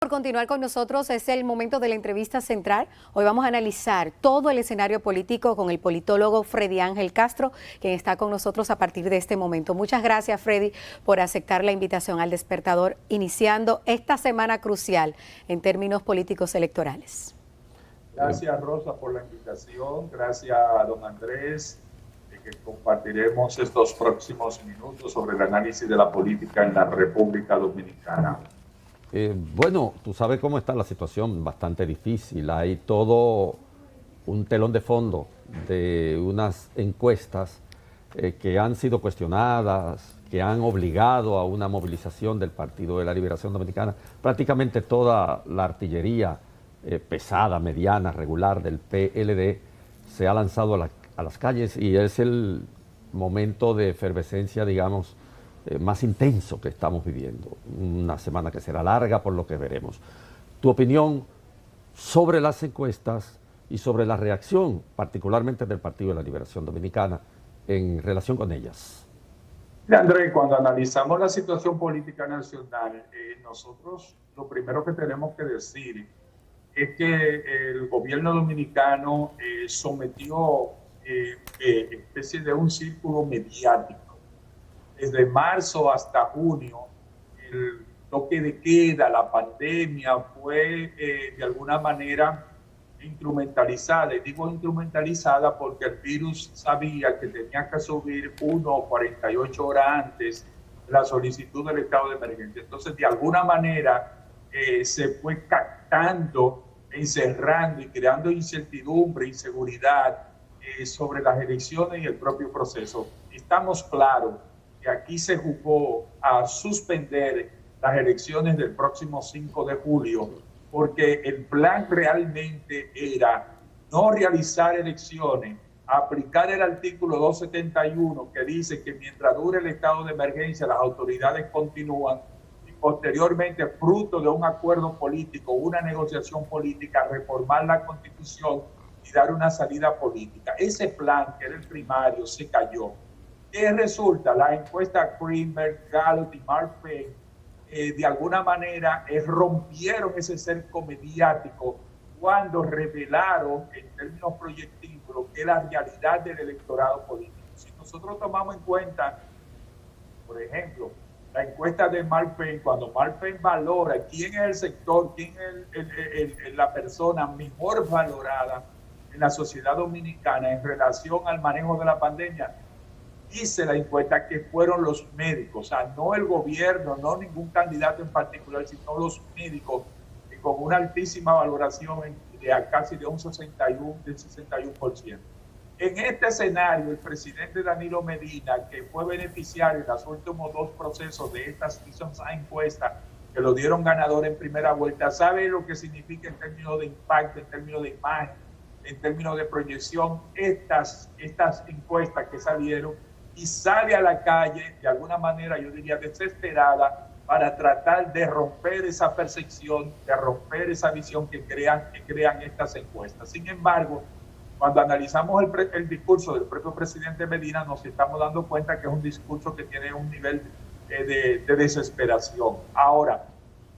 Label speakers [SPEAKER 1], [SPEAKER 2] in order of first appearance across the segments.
[SPEAKER 1] Por continuar con nosotros, es el momento de la entrevista central. Hoy vamos a analizar todo el escenario político con el politólogo Freddy Ángel Castro, quien está con nosotros a partir de este momento. Muchas gracias, Freddy, por aceptar la invitación al Despertador, iniciando esta semana crucial en términos políticos electorales.
[SPEAKER 2] Gracias, Rosa, por la invitación. Gracias a don Andrés, que compartiremos estos próximos minutos sobre el análisis de la política en la República Dominicana.
[SPEAKER 3] Bueno, tú sabes cómo está la situación, bastante difícil. Hay todo un telón de fondo de unas encuestas que han sido cuestionadas, que han obligado a una movilización del Partido de la Liberación Dominicana. Prácticamente toda la artillería pesada, mediana, regular del PLD se ha lanzado a las calles y es el momento de efervescencia, digamos, más intenso que estamos viviendo. Una semana que será larga por lo que veremos. Tu opinión sobre las encuestas y sobre la reacción, particularmente del Partido de la Liberación Dominicana, en relación con ellas.
[SPEAKER 2] Andrés, cuando analizamos la situación política nacional, nosotros lo primero que tenemos que decir es que el gobierno dominicano sometió especie de un círculo mediático. Desde marzo hasta junio, el toque de queda, la pandemia fue de alguna manera instrumentalizada. Y digo instrumentalizada porque el virus sabía que tenía que subir 1 o 48 horas antes la solicitud del estado de emergencia. Entonces, de alguna manera, se fue captando, encerrando y creando incertidumbre, inseguridad sobre las elecciones y el propio proceso. Estamos claros que aquí se jugó a suspender las elecciones del próximo 5 de julio, porque el plan realmente era no realizar elecciones, aplicar el artículo 271 que dice que mientras dure el estado de emergencia las autoridades continúan y posteriormente, fruto de un acuerdo político, una negociación política, reformar la Constitución y dar una salida política. Ese plan, que era el primario, se cayó. ¿Qué resulta? La encuesta Greenberg, Gallup y Mark Penn, de alguna manera rompieron ese cerco mediático cuando revelaron en términos proyectivos lo que es la realidad del electorado político. Si nosotros tomamos en cuenta, por ejemplo, la encuesta de Mark Penn, cuando Mark Penn valora quién es el sector, quién es la persona mejor valorada en la sociedad dominicana en relación al manejo de la pandemia, dice la encuesta que fueron los médicos, o sea, no el gobierno, no ningún candidato en particular, sino los médicos, con una altísima valoración de casi de un 61%. En este escenario, el presidente Danilo Medina, que fue beneficiario en los últimos dos procesos de estas encuestas, que lo dieron ganador en primera vuelta, sabe lo que significa en términos de impacto, en términos de imagen, en términos de proyección, estas encuestas que salieron, y sale a la calle, de alguna manera, yo diría, desesperada, para tratar de romper esa percepción, de romper esa visión que crean estas encuestas. Sin embargo, cuando analizamos el discurso del propio presidente Medina, nos estamos dando cuenta que es un discurso que tiene un nivel de desesperación. Ahora,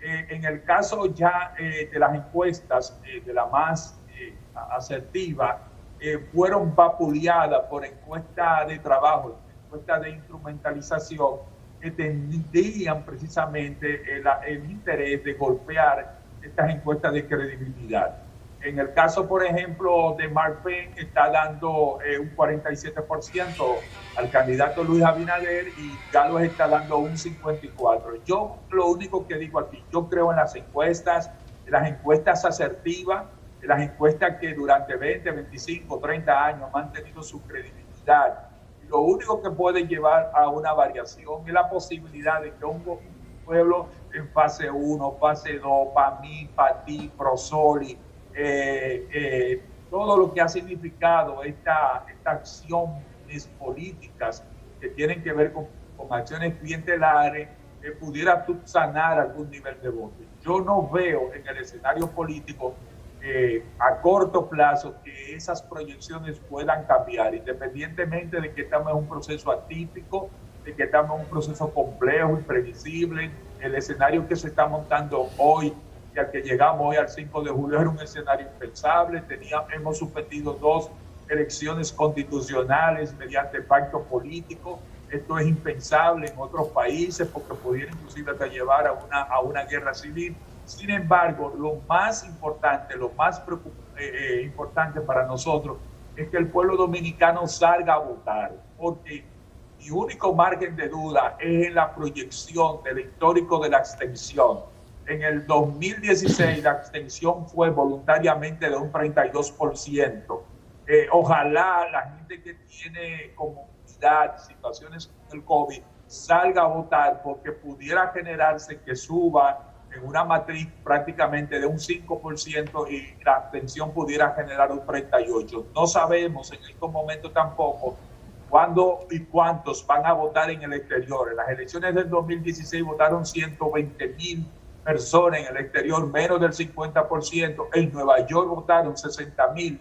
[SPEAKER 2] en el caso ya de las encuestas, de la más asertiva, fueron vapuleadas por encuestas de trabajo, encuestas de instrumentalización, que tendrían precisamente el interés de golpear estas encuestas de credibilidad. En el caso, por ejemplo, de Mark Penn, está dando un 47% al candidato Luis Abinader y Gallup está dando un 54%. Yo lo único que digo aquí, yo creo en las encuestas asertivas, las encuestas que durante 20, 25, 30 años han mantenido su credibilidad. Y lo único que puede llevar a una variación es la posibilidad de que un pueblo en fase 1, fase 2, para mí, para ti, Prosoli, todo lo que ha significado estas acciones políticas que tienen que ver con acciones clientelares, pudiera subsanar algún nivel de voto. Yo no veo en el escenario político a corto plazo que esas proyecciones puedan cambiar, independientemente de que estamos en un proceso atípico, de que estamos en un proceso complejo, imprevisible. El escenario que se está montando hoy que al que llegamos hoy al 5 de julio era un escenario impensable. Hemos suspendido 2 elecciones constitucionales mediante pacto político. Esto es impensable en otros países porque pudiera inclusive hasta llevar a una guerra civil. Sin embargo, lo más importante, importante para nosotros es que el pueblo dominicano salga a votar, porque mi único margen de duda es en la proyección del histórico de la abstención. En el 2016 la abstención fue voluntariamente de un 32%. Ojalá la gente que tiene comunidad, situaciones con el COVID, salga a votar porque pudiera generarse que suba en una matriz prácticamente de un 5% y la abstención pudiera generar un 38%. No sabemos en estos momentos tampoco cuándo y cuántos van a votar en el exterior. En las elecciones del 2016 votaron 120,000 personas en el exterior, menos del 50%. En Nueva York votaron 60,000,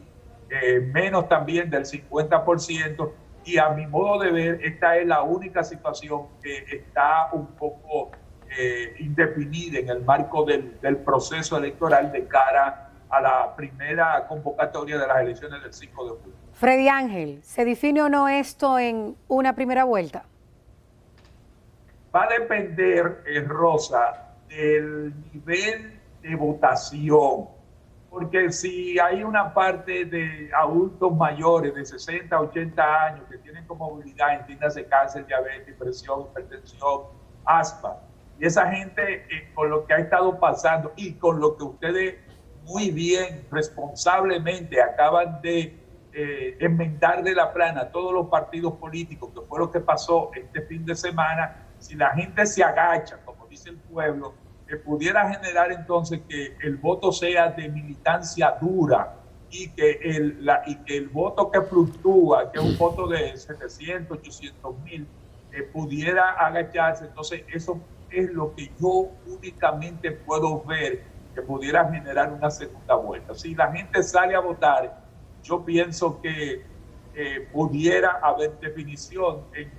[SPEAKER 2] menos también del 50%. Y a mi modo de ver, esta es la única situación que está un poco indefinida en el marco del proceso electoral de cara a la primera convocatoria de las elecciones del 5 de julio.
[SPEAKER 1] Freddy Ángel, ¿se define o no esto en una primera vuelta?
[SPEAKER 2] Va a depender, Rosa, del nivel de votación, porque si hay una parte de adultos mayores de 60, 80 años que tienen comorbilidad, entiéndase cáncer, diabetes, presión, hipertensión, asma, y esa gente con lo que ha estado pasando y con lo que ustedes muy bien, responsablemente acaban de enmendar de la plana todos los partidos políticos, que fue lo que pasó este fin de semana, si la gente se agacha, como dice el pueblo, que pudiera generar entonces que el voto sea de militancia dura y que el voto que fluctúa, que es un voto de 700, 800 mil, pudiera agacharse. Entonces eso es lo que yo únicamente puedo ver que pudiera generar una segunda vuelta. Si la gente sale a votar, yo pienso que pudiera haber definición en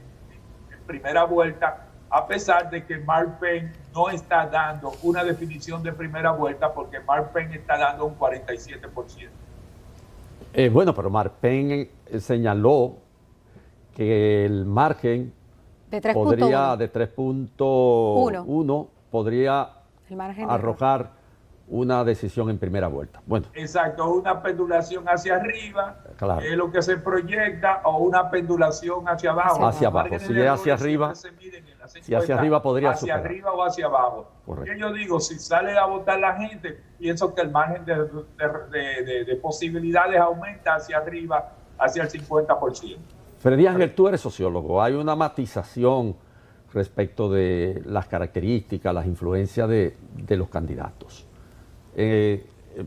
[SPEAKER 2] primera vuelta, a pesar de que Mark Penn no está dando una definición de primera vuelta, porque Mark Penn está dando un 47%.
[SPEAKER 3] Bueno, pero Mark Penn señaló que el margen de 3.1 podría arrojar una decisión en primera vuelta. Bueno.
[SPEAKER 2] Exacto, una pendulación hacia arriba,
[SPEAKER 3] claro,
[SPEAKER 2] es lo que se proyecta, o una pendulación hacia abajo.
[SPEAKER 3] Hacia abajo, si es hacia arriba, si hacia arriba podría
[SPEAKER 2] hacia
[SPEAKER 3] superar.
[SPEAKER 2] Arriba o hacia abajo. Correcto. Yo digo, si sale a votar la gente, pienso que el margen de posibilidades aumenta hacia arriba, hacia el 50%.
[SPEAKER 3] Freddy Ángel, tú eres sociólogo, hay una matización respecto de las características, las influencias de los candidatos.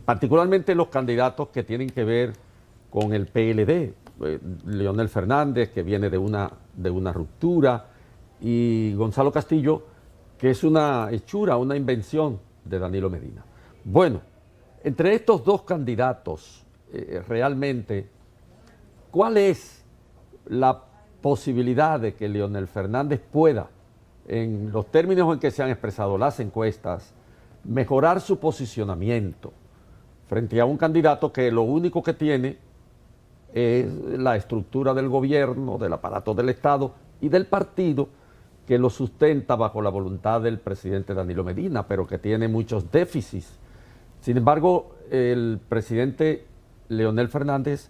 [SPEAKER 3] Particularmente los candidatos que tienen que ver con el PLD, Leonel Fernández, que viene de una ruptura, y Gonzalo Castillo, que es una hechura, una invención de Danilo Medina. Bueno, entre estos dos candidatos, realmente, ¿cuál es la posibilidad de que Leonel Fernández pueda, en los términos en que se han expresado las encuestas, mejorar su posicionamiento frente a un candidato que lo único que tiene es la estructura del gobierno, del aparato del Estado y del partido que lo sustenta bajo la voluntad del presidente Danilo Medina, pero que tiene muchos déficits? Sin embargo, el presidente Leonel Fernández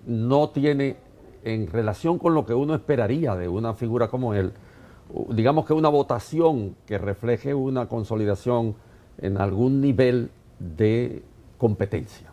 [SPEAKER 3] no tiene, en relación con lo que uno esperaría de una figura como él, digamos que una votación que refleje una consolidación en algún nivel de competencia.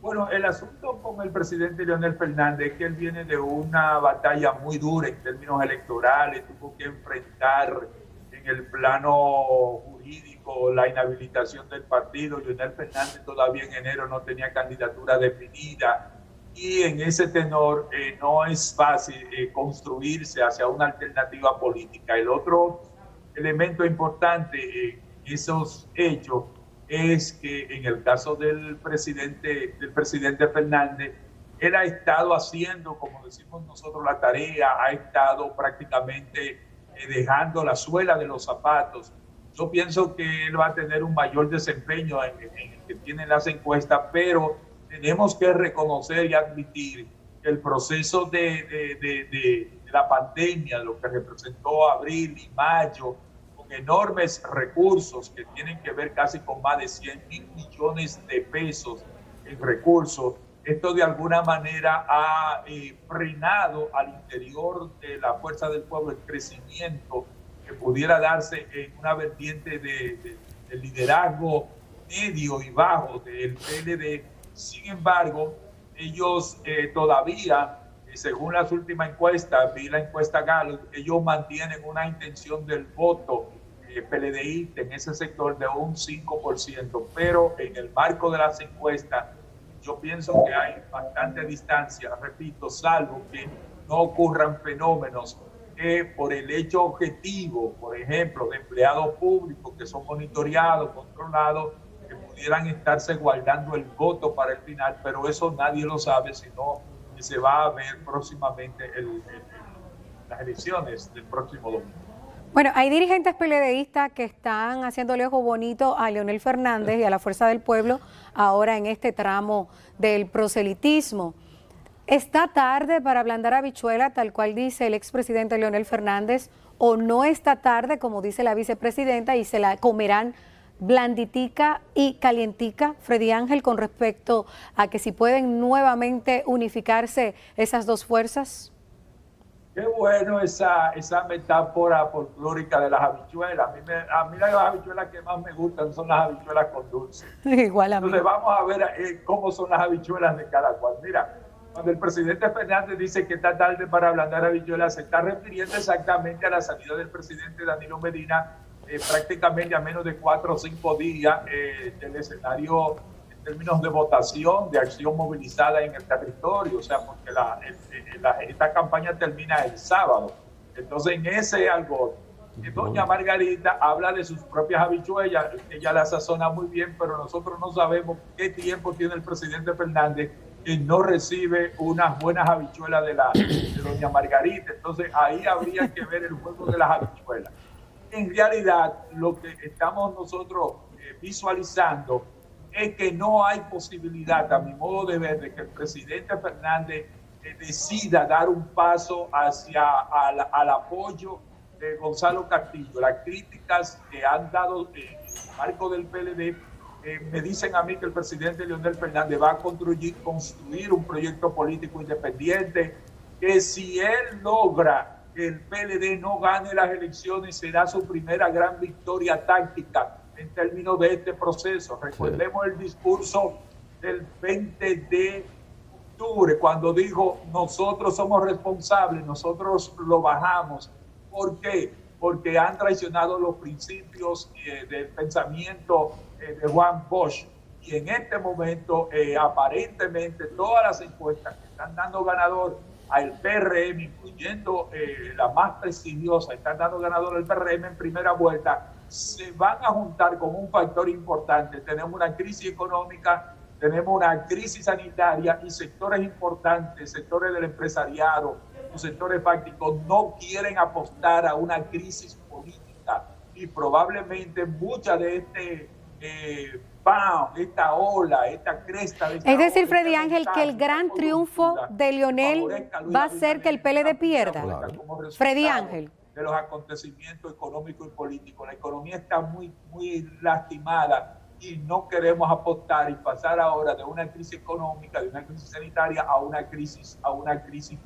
[SPEAKER 2] Bueno, el asunto con el presidente Leonel Fernández es que él viene de una batalla muy dura en términos electorales, tuvo que enfrentar en el plano jurídico la inhabilitación del partido. Leonel Fernández todavía en enero no tenía candidatura definida, y en ese tenor no es fácil construirse hacia una alternativa política. El otro elemento importante en esos hechos es que en el caso del presidente Fernández, él ha estado haciendo, como decimos nosotros, la tarea, ha estado prácticamente dejando la suela de los zapatos Yo pienso que él va a tener un mayor desempeño en el que tienen las encuestas, pero tenemos que reconocer y admitir que el proceso de la pandemia, lo que representó abril y mayo, con enormes recursos que tienen que ver casi con más de 100.000 millones de pesos en recursos, esto de alguna manera ha frenado al interior de la Fuerza del Pueblo el crecimiento que pudiera darse en una vertiente de liderazgo medio y bajo del PLD. Sin embargo, ellos todavía, según las últimas encuestas, vi la encuesta Gallup, ellos mantienen una intención del voto PLDista en ese sector de un 5%, pero en el marco de las encuestas, yo pienso que hay bastante distancia, repito, salvo que no ocurran fenómenos que por el hecho objetivo, por ejemplo, de empleados públicos que son monitoreados, controlados, que pudieran estarse guardando el voto para el final, pero eso nadie lo sabe, sino que se va a ver próximamente las elecciones del próximo domingo.
[SPEAKER 1] Bueno, hay dirigentes PLDistas que están haciéndole ojo bonito a Leonel Fernández y a la Fuerza del Pueblo ahora en este tramo del proselitismo. ¿Está tarde para ablandar habichuela, tal cual dice el expresidente Leonel Fernández, o no está tarde, como dice la vicepresidenta, y se la comerán blanditica y calientica, Freddy Ángel, con respecto a que si pueden nuevamente unificarse esas dos fuerzas?
[SPEAKER 2] Qué bueno esa metáfora folclórica de las habichuelas. A mí las habichuelas que más me gustan son las habichuelas con dulce.
[SPEAKER 1] Igual a mí.
[SPEAKER 2] Entonces vamos a ver cómo son las habichuelas de cada cual. Mira, cuando el presidente Fernández dice que está tarde para ablandar habichuelas, se está refiriendo exactamente a la salida del presidente Danilo Medina, prácticamente a menos de 4 o 5 días del escenario en términos de votación, de acción movilizada en el territorio, o sea, porque esta campaña termina el sábado. Entonces, en ese algo, doña Margarita habla de sus propias habichuelas, ella las sazona muy bien, pero nosotros no sabemos qué tiempo tiene el presidente Fernández que no recibe unas buenas habichuelas de doña Margarita. Entonces, ahí habría que ver el juego de las habichuelas. En realidad, lo que estamos nosotros visualizando es que no hay posibilidad, a mi modo de ver, de que el presidente Fernández decida dar un paso hacia al apoyo de Gonzalo Castillo. Las críticas que han dado en el marco del PLD me dicen a mí que el presidente Leonel Fernández va a construir un proyecto político independiente, que si él logra que el PLD no gane las elecciones, será su primera gran victoria táctica en términos de este proceso. Recordemos el discurso del 20 de octubre, cuando dijo, nosotros somos responsables, nosotros lo bajamos. ¿Por qué? Porque han traicionado los principios del pensamiento de Juan Bosch. Y en este momento, aparentemente, todas las encuestas que están dando ganador al PRM, incluyendo la más prestigiosa, están dando ganador al PRM en primera vuelta, se van a juntar con un factor importante. Tenemos una crisis económica, tenemos una crisis sanitaria y sectores importantes, sectores del empresariado, los sectores fácticos no quieren apostar a una crisis política y probablemente mucha de esta ola, esta cresta.
[SPEAKER 1] Es decir, Freddy Ángel, que el gran triunfo de Leonel va a ser que el PLD pierda. Claro. Freddy Ángel.
[SPEAKER 2] De los acontecimientos económicos y políticos. La economía está muy lastimada y no queremos apostar y pasar ahora de una crisis económica, de una crisis sanitaria a una crisis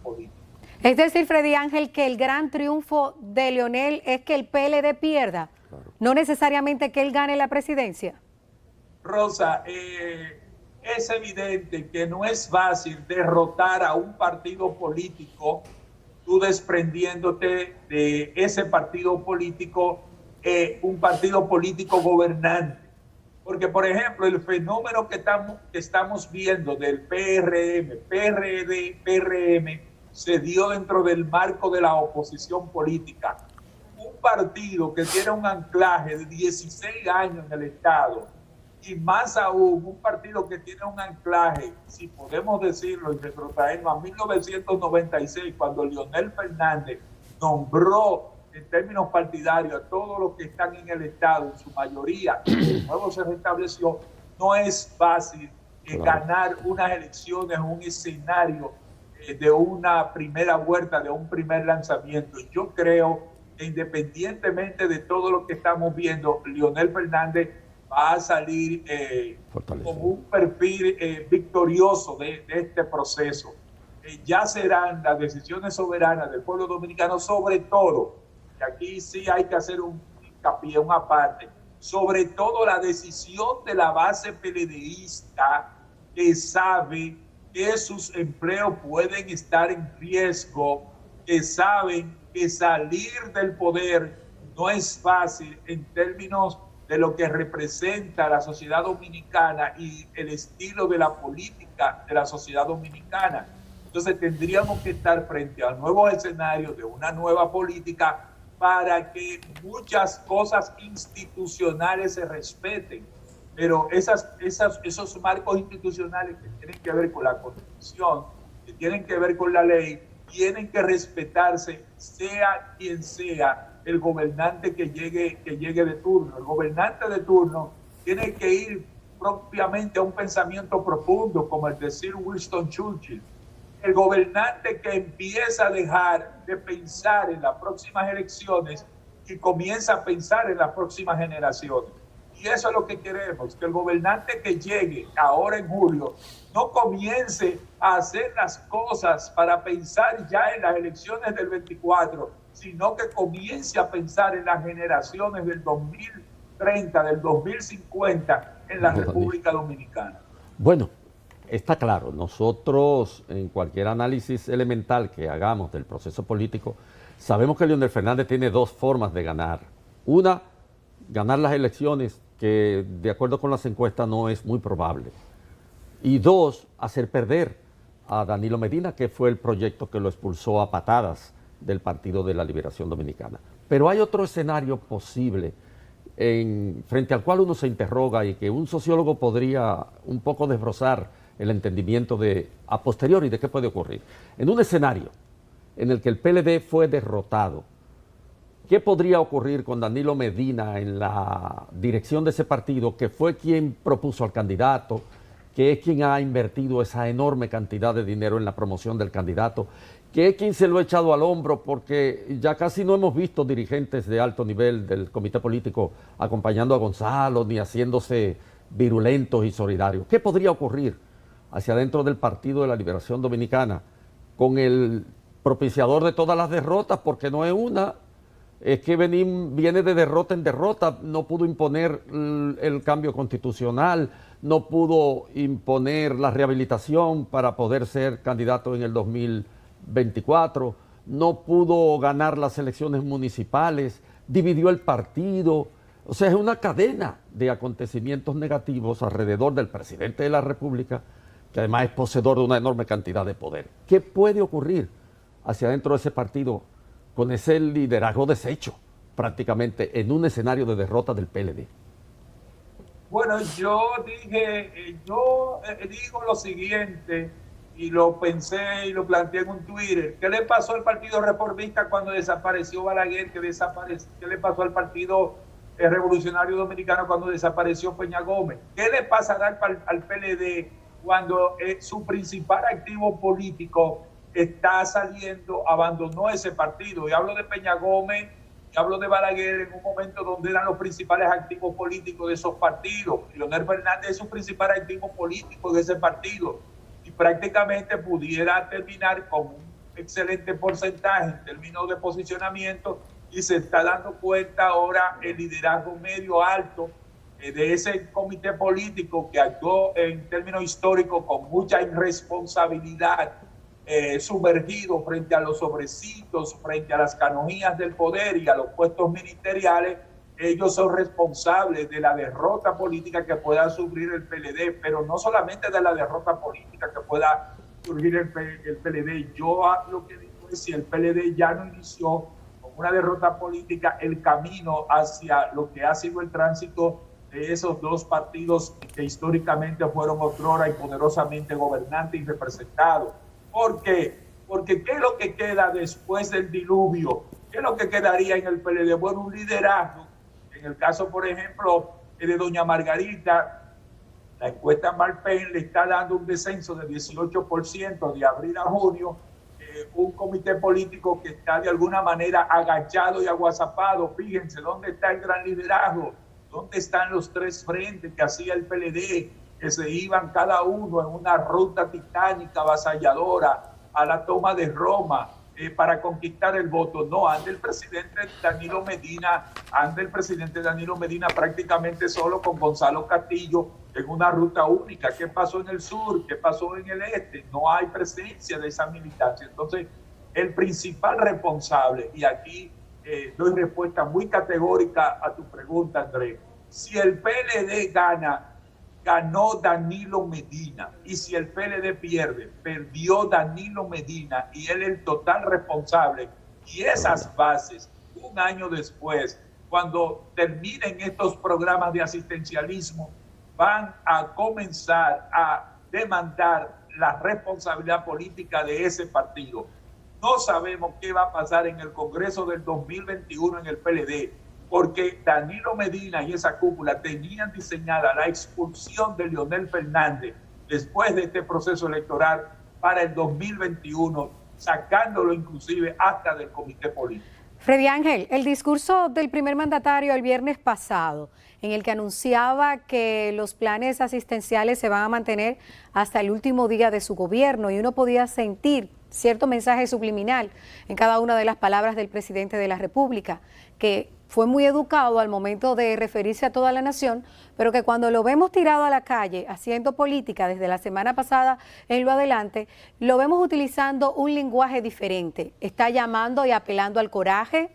[SPEAKER 2] política.
[SPEAKER 1] Es decir, Freddy Ángel, que el gran triunfo de Leonel es que el PLD pierda, claro, no necesariamente que él gane la presidencia.
[SPEAKER 2] Rosa, es evidente que no es fácil derrotar a un partido político, tú desprendiéndote de ese partido político, un partido político gobernante. Porque, por ejemplo, el fenómeno que estamos viendo del PRM, PRD, PRM, se dio dentro del marco de la oposición política. Un partido que tiene un anclaje de 16 años en el Estado, y más aún, un partido que tiene un anclaje, si podemos decirlo, y retrotraernos a 1996, cuando Leonel Fernández nombró en términos partidarios a todos los que están en el Estado, en su mayoría, de nuevo se restableció, no es fácil ganar unas elecciones, un escenario de una primera vuelta, de un primer lanzamiento. Yo creo que independientemente de todo lo que estamos viendo, Leonel Fernández va a salir con un perfil victorioso de este proceso. Ya serán las decisiones soberanas del pueblo dominicano, sobre todo, y aquí sí hay que hacer un hincapié, una parte, sobre todo la decisión de la base PLDista, que sabe que sus empleos pueden estar en riesgo, que saben que salir del poder no es fácil en términos de lo que representa la sociedad dominicana y el estilo de la política de la sociedad dominicana. Entonces tendríamos que estar frente a nuevos escenarios de una nueva política para que muchas cosas institucionales se respeten. Pero esos marcos institucionales que tienen que ver con la Constitución, que tienen que ver con la ley, tienen que respetarse, sea quien sea el gobernante que llegue de turno. El gobernante de turno tiene que ir propiamente a un pensamiento profundo, como el de Sir Winston Churchill. El gobernante que empieza a dejar de pensar en las próximas elecciones y comienza a pensar en las próximas generaciones. Y eso es lo que queremos, que el gobernante que llegue ahora en julio no comience a hacer las cosas para pensar ya en las elecciones del 24, sino que comience a pensar en las generaciones del 2030, del 2050 en la República Dominicana.
[SPEAKER 3] Bueno, está claro, nosotros en cualquier análisis elemental que hagamos del proceso político, sabemos que Leonel Fernández tiene dos formas de ganar. Una, ganar las elecciones, que de acuerdo con las encuestas no es muy probable. Y dos, hacer perder a Danilo Medina, que fue el proyecto que lo expulsó a patadas del Partido de la Liberación Dominicana. Pero hay otro escenario posible frente al cual uno se interroga y que un sociólogo podría un poco desbrozar el entendimiento a posteriori de qué puede ocurrir. En un escenario en el que el PLD fue derrotado, ¿qué podría ocurrir con Danilo Medina en la dirección de ese partido, que fue quien propuso al candidato, que es quien ha invertido esa enorme cantidad de dinero en la promoción del candidato, que es quien se lo ha echado al hombro, porque ya casi no hemos visto dirigentes de alto nivel del comité político acompañando a Gonzalo, ni haciéndose virulentos y solidarios? ¿Qué podría ocurrir hacia adentro del Partido de la Liberación Dominicana con el propiciador de todas las derrotas? Porque no es una, es que viene de derrota en derrota. No pudo imponer el cambio constitucional, no pudo imponer la rehabilitación para poder ser candidato en el 2024, no pudo ganar las elecciones municipales, dividió el partido. O sea, es una cadena de acontecimientos negativos alrededor del presidente de la República, que además es poseedor de una enorme cantidad de poder. ¿Qué puede ocurrir hacia adentro de ese partido con ese liderazgo deshecho prácticamente en un escenario de derrota del PLD?
[SPEAKER 2] Bueno, yo digo lo siguiente, y lo pensé y lo planteé en un Twitter. ¿Qué le pasó al Partido Reformista cuando desapareció Balaguer? ¿Qué le pasó al Partido Revolucionario Dominicano cuando desapareció Peña Gómez? ¿Qué le pasará al PLD cuando su principal activo político está saliendo, abandonó ese partido? Y hablo de Peña Gómez, y hablo de Balaguer en un momento donde eran los principales activos políticos de esos partidos. Leonel Fernández es su principal activo político de ese partido y prácticamente pudiera terminar con un excelente porcentaje en términos de posicionamiento, y se está dando cuenta ahora el liderazgo medio alto de ese comité político que actuó en términos históricos con mucha irresponsabilidad, sumergido frente a los sobrecitos, frente a las canonías del poder y a los puestos ministeriales. Ellos son responsables de la derrota política que pueda sufrir el PLD, pero no solamente de la derrota política que pueda surgir el PLD. Yo lo que digo es, si el PLD ya no inició con una derrota política el camino hacia lo que ha sido el tránsito de esos dos partidos que históricamente fueron otrora y poderosamente gobernantes y representados. ¿Por qué? Porque ¿qué es lo que queda después del diluvio? ¿Qué es lo que quedaría en el PLD? Bueno, un liderazgo. En el caso, por ejemplo, de doña Margarita, la encuesta Marpen le está dando un descenso de 18% de abril a junio, un comité político que está de alguna manera agachado y aguazapado. Fíjense, ¿dónde está el gran liderazgo? ¿Dónde están los tres frentes que hacía el PLD, que se iban cada uno en una ruta titánica, avasalladora, a la toma de Roma para conquistar el voto? No, anda el presidente Danilo Medina prácticamente solo con Gonzalo Castillo en una ruta única. ¿Qué pasó en el sur? ¿Qué pasó en el este? No hay presencia de esa militancia. Entonces, el principal responsable, y aquí doy respuesta muy categórica a tu pregunta, Andrés, si el PLD ganó Danilo Medina, y si el PLD pierde, perdió Danilo Medina, y él el total responsable. Y esas bases, un año después, cuando terminen estos programas de asistencialismo, van a comenzar a demandar la responsabilidad política de ese partido. No sabemos qué va a pasar en el Congreso del 2021 en el PLD, porque Danilo Medina y esa cúpula tenían diseñada la expulsión de Leonel Fernández después de este proceso electoral para el 2021, sacándolo inclusive hasta del comité político.
[SPEAKER 1] Freddy Ángel, el discurso del primer mandatario el viernes pasado, en el que anunciaba que los planes asistenciales se van a mantener hasta el último día de su gobierno, y uno podía sentir cierto mensaje subliminal en cada una de las palabras del presidente de la República, que fue muy educado al momento de referirse a toda la nación, pero que cuando lo vemos tirado a la calle haciendo política desde la semana pasada en lo adelante, lo vemos utilizando un lenguaje diferente. Está llamando y apelando al coraje,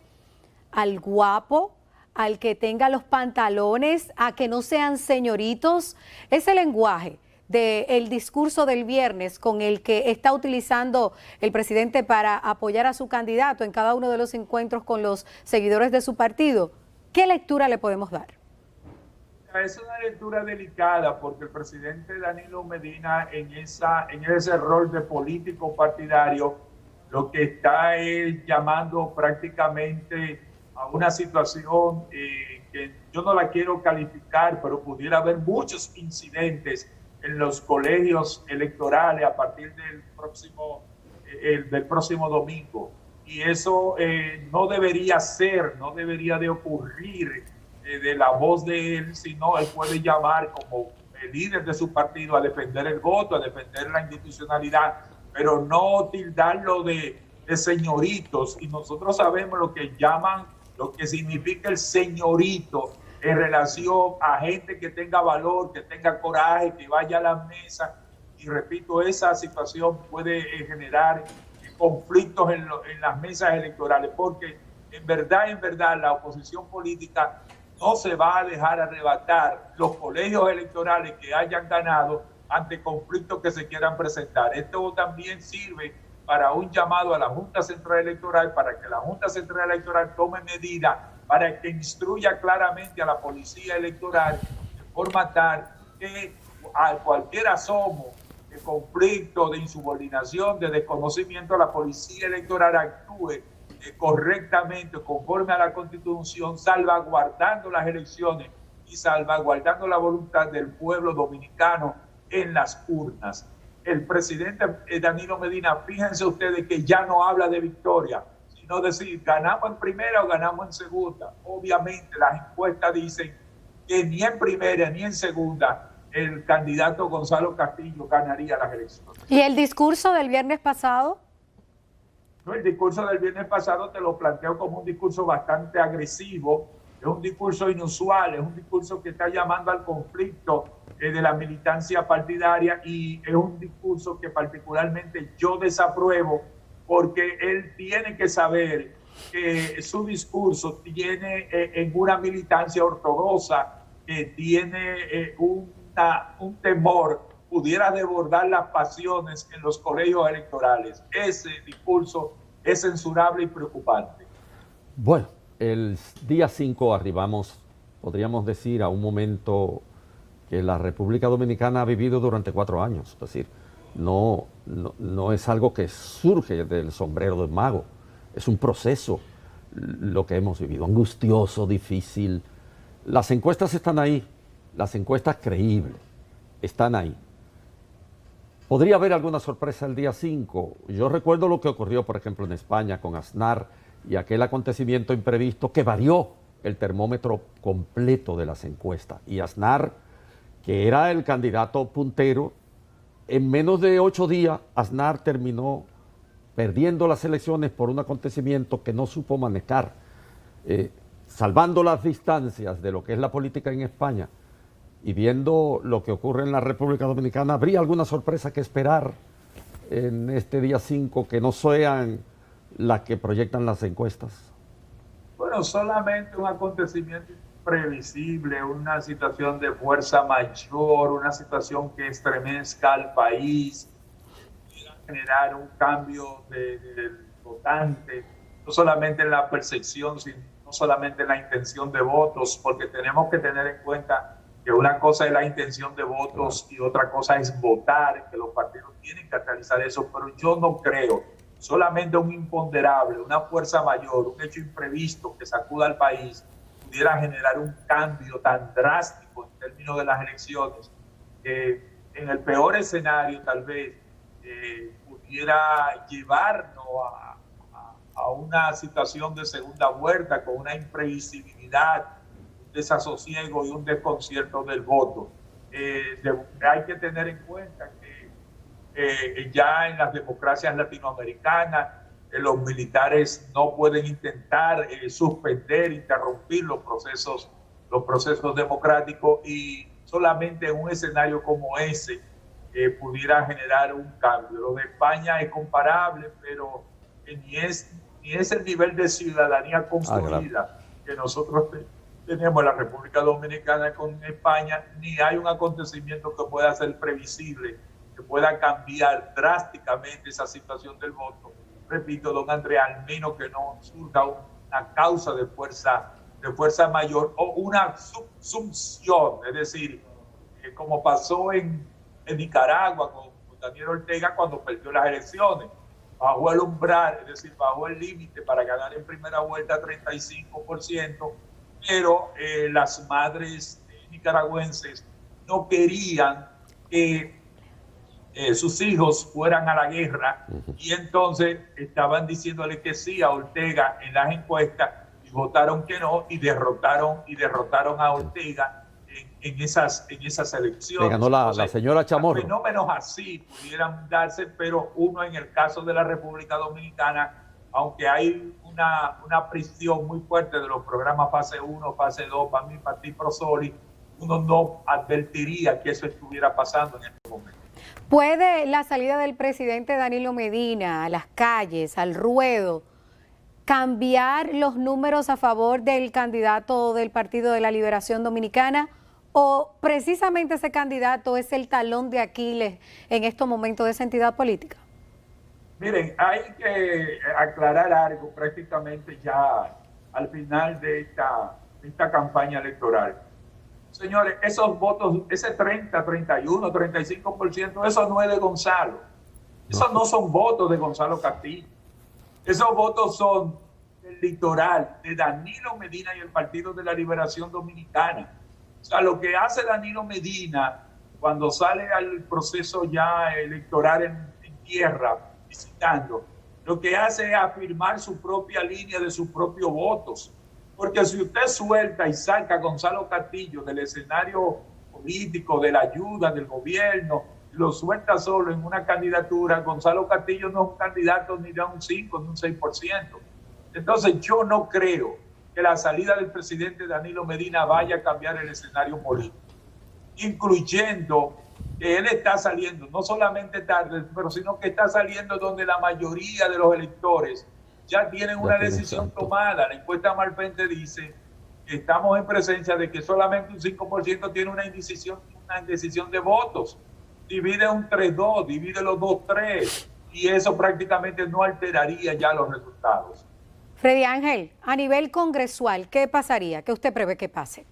[SPEAKER 1] al guapo, al que tenga los pantalones, a que no sean señoritos. Ese lenguaje del discurso del viernes con el que está utilizando el presidente para apoyar a su candidato en cada uno de los encuentros con los seguidores de su partido, ¿qué lectura le podemos dar?
[SPEAKER 2] Es una lectura delicada, porque el presidente Danilo Medina en ese rol de político partidario lo que está es llamando prácticamente a una situación que yo no la quiero calificar, pero pudiera haber muchos incidentes en los colegios electorales a partir del próximo domingo. Y eso no debería de ocurrir de la voz de él, sino él puede llamar como el líder de su partido a defender el voto, a defender la institucionalidad, pero no tildarlo de señoritos. Y nosotros sabemos lo que significa el señorito en relación a gente que tenga valor, que tenga coraje, que vaya a la mesa. Y repito, esa situación puede generar conflictos en las mesas electorales, porque en verdad, la oposición política no se va a dejar arrebatar los colegios electorales que hayan ganado ante conflictos que se quieran presentar. Esto también sirve para un llamado a la Junta Central Electoral, para que la Junta Central Electoral tome medidas, para que instruya claramente a la policía electoral de forma tal que a cualquier asomo de conflicto, de insubordinación, de desconocimiento, la policía electoral actúe correctamente, conforme a la Constitución, salvaguardando las elecciones y salvaguardando la voluntad del pueblo dominicano en las urnas. El presidente Danilo Medina, fíjense ustedes que ya no habla de victoria, sino decir, ganamos en primera o ganamos en segunda. Obviamente las encuestas dicen que ni en primera ni en segunda el candidato Gonzalo Castillo ganaría las elecciones.
[SPEAKER 1] ¿Y el discurso del viernes pasado?
[SPEAKER 2] No, el discurso del viernes pasado te lo planteo como un discurso bastante agresivo, es un discurso inusual, es un discurso que está llamando al conflicto de la militancia partidaria, y es un discurso que particularmente yo desapruebo, porque él tiene que saber que su discurso tiene en una militancia ortodoxa, que tiene un temor, pudiera desbordar las pasiones en los colegios electorales. Ese discurso es censurable y preocupante.
[SPEAKER 3] Bueno, el día 5 arribamos, podríamos decir, a un momento que la República Dominicana ha vivido durante 4 años. Es decir, no es algo que surge del sombrero del mago, es un proceso. lo que hemos vivido, angustioso, difícil. Las encuestas están ahí, las encuestas creíbles están ahí. Podría haber alguna sorpresa el día 5. Yo recuerdo lo que ocurrió, por ejemplo, en España con Aznar y aquel acontecimiento imprevisto que varió el termómetro completo de las encuestas. Y Aznar, que era el candidato puntero, en menos de 8 días, Aznar terminó perdiendo las elecciones por un acontecimiento que no supo manejar, salvando las distancias de lo que es la política en España y viendo lo que ocurre en la República Dominicana. ¿Habría alguna sorpresa que esperar en este día 5 que no sean las que proyectan las encuestas?
[SPEAKER 2] Bueno, solamente un acontecimiento previsible, una situación de fuerza mayor, una situación que estremezca al país, generar un cambio del votante, no solamente en la percepción, sino no solamente en la intención de votos, porque tenemos que tener en cuenta que una cosa es la intención de votos y otra cosa es votar, que los partidos tienen que realizar eso, pero yo no creo, solamente un imponderable, una fuerza mayor, un hecho imprevisto que sacuda al país, pudiera generar un cambio tan drástico en términos de las elecciones, que en el peor escenario tal vez pudiera llevarnos a una situación de segunda vuelta con una imprevisibilidad, un desasosiego y un desconcierto del voto. Hay que tener en cuenta que ya en las democracias latinoamericanas los militares no pueden intentar suspender, interrumpir los procesos democráticos, y solamente en un escenario como ese pudiera generar un cambio. Lo de España es comparable, pero ni es el nivel de ciudadanía construida que nosotros tenemos en la República Dominicana con España, ni hay un acontecimiento que pueda ser previsible, que pueda cambiar drásticamente esa situación del voto. Repito, don Andrés, al menos que no surja una causa de fuerza mayor o una subsunción, es decir, como pasó en Nicaragua con Daniel Ortega cuando perdió las elecciones. Bajó el umbral, es decir, bajó el límite para ganar en primera vuelta 35%, pero las madres nicaragüenses no querían que sus hijos fueran a la guerra, y entonces estaban diciéndole que sí a Ortega en las encuestas y votaron que no, y derrotaron a Ortega en esas elecciones.
[SPEAKER 3] Le ganó la señora Chamorro.
[SPEAKER 2] Fenómenos así pudieran darse, pero uno en el caso de la República Dominicana, aunque hay una presión muy fuerte de los programas fase 1, fase 2, para mí, para ti, Prosoli, uno no advertiría que eso estuviera pasando en este momento.
[SPEAKER 1] ¿Puede la salida del presidente Danilo Medina a las calles, al ruedo, cambiar los números a favor del candidato del Partido de la Liberación Dominicana? ¿O precisamente ese candidato es el talón de Aquiles en estos momentos de esa entidad política?
[SPEAKER 2] Miren, hay que aclarar algo prácticamente ya al final de esta campaña electoral. Señores, esos votos, ese 30, 31, 35%, eso no es de Gonzalo. Esos no son votos de Gonzalo Castillo. Esos votos son del litoral, de Danilo Medina y el Partido de la Liberación Dominicana. O sea, lo que hace Danilo Medina cuando sale al proceso ya electoral en tierra, visitando, lo que hace es afirmar su propia línea de sus propios votos. Porque si usted suelta y saca a Gonzalo Castillo del escenario político, de la ayuda del gobierno, lo suelta solo en una candidatura, Gonzalo Castillo no es un candidato ni de un 5 ni un 6%. Entonces yo no creo que la salida del presidente Danilo Medina vaya a cambiar el escenario político, incluyendo que él está saliendo, no solamente tarde, pero sino que está saliendo donde la mayoría de los electores ya tienen una decisión tomada. La encuesta Malpente dice que estamos en presencia de que solamente un 5% tiene una indecisión de votos. Divide un 3-2, divide los 2-3, y eso prácticamente no alteraría ya los resultados.
[SPEAKER 1] Freddy Ángel, a nivel congresual, ¿qué pasaría? ¿Qué usted prevé que pase?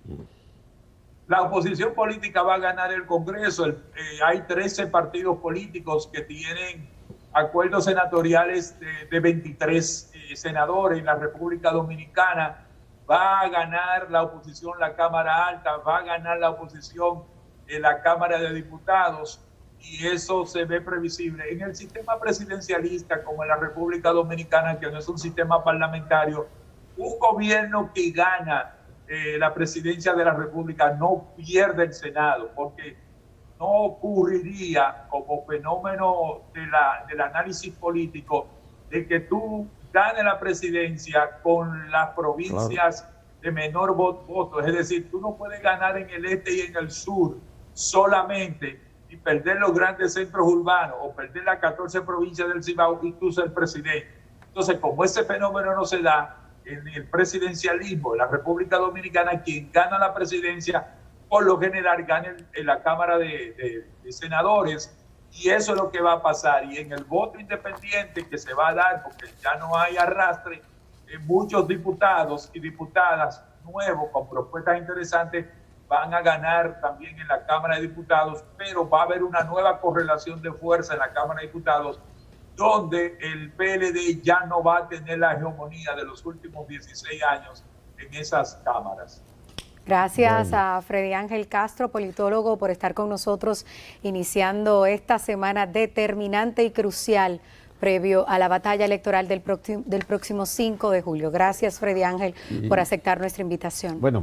[SPEAKER 2] La oposición política va a ganar el Congreso. Hay 13 partidos políticos que tienen acuerdos senatoriales de 23 senadores en la República Dominicana. Va a ganar la oposición la Cámara Alta, va a ganar la oposición en la Cámara de Diputados, y eso se ve previsible. En el sistema presidencialista como en la República Dominicana, que no es un sistema parlamentario, un gobierno que gana la presidencia de la República no pierde el Senado, porque no ocurriría como fenómeno del análisis político de que tú ganes la presidencia con las provincias de menor voto. Es decir, tú no puedes ganar en el este y en el sur solamente y perder los grandes centros urbanos o perder las 14 provincias del Cibao y tú ser presidente. Entonces, como ese fenómeno no se da en el presidencialismo de la República Dominicana, quien gana la presidencia por lo general gana en la Cámara de Senadores, y eso es lo que va a pasar. Y en el voto independiente que se va a dar, porque ya no hay arrastre, muchos diputados y diputadas nuevos con propuestas interesantes van a ganar también en la Cámara de Diputados, pero va a haber una nueva correlación de fuerza en la Cámara de Diputados, donde el PLD ya no va a tener la hegemonía de los últimos 16 años en esas cámaras.
[SPEAKER 1] Gracias a Freddy Ángel Castro, politólogo, por estar con nosotros iniciando esta semana determinante y crucial previo a la batalla electoral del próximo 5 de julio. Gracias, Freddy Ángel, por aceptar nuestra invitación.
[SPEAKER 3] Bueno,